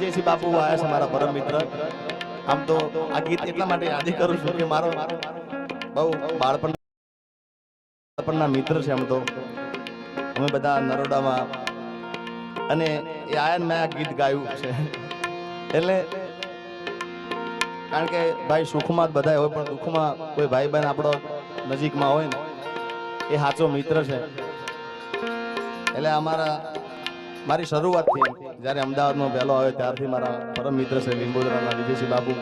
દિવ્યસિંહ બાપુ આયા છે મારા પરમ મિત્ર. આમ તો આ ગીત એટલા માટે યાદ કરું છું કે મારો બહુ બાળપણના મિત્ર છે. આમ તો અમે બધા નરોડામાં અને એ આયા મેં આ ગીત ગાયું છે એટલે કારણ કે ભાઈ સુખમાં બધા હોય પણ દુઃખમાં કોઈ ભાઈ બહેન આપણો નજીકમાં હોય ને એ સાચો મિત્ર છે. એટલે મારી શરૂઆતથી જ્યારે અમદાવાદમાં વહેલો આવ્યો ત્યારથી મારા પરમ મિત્ર છે લીંબોદરાના દિવ્યસિંહ બાપુ.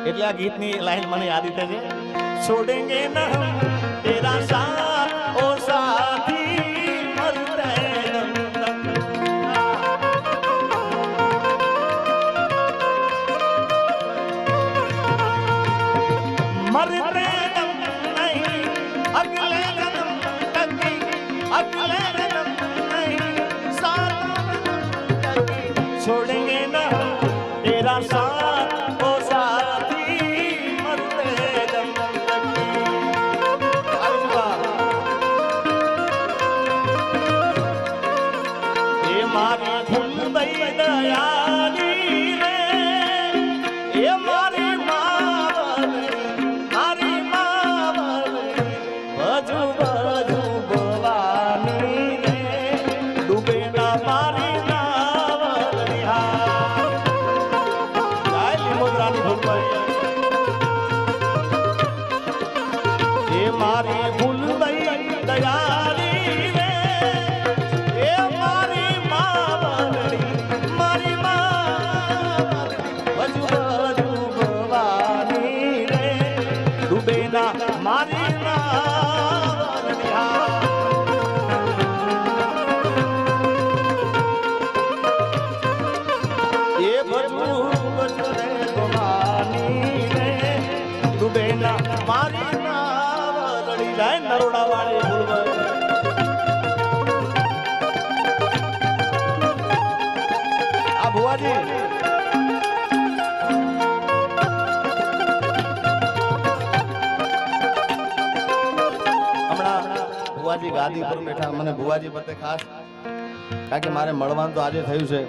એટલે આ ગીતની લાઈન મને યાદ છે, છોડેંગે ના તેરા સાથ ઓ સાથી મરતે मरते दम नहीं अगले जन्म तक अगले जन्म नहीं साथ तक छोड़ेंगे ना तेरा साथ ओ साथी मरते दम तक. ये मारी भूल गई दयाली रे ये मारी मारी भूल गई दयाली रे ए मारी मावली मारी मावली वजू वजू भवानी रे डूबे ना मारी मावली ये वजू वजू रे भवानी रे डूबे ना मारी જાય નરોડા વાળી ભૂલવા. આ ભુવાજી હમણાં ભુવાજી ગાદી પર બેઠા. મને ભુવાજી પ્રત્યે ખાસ કારણ કે મારે મળવાનું તો આજે થયું છે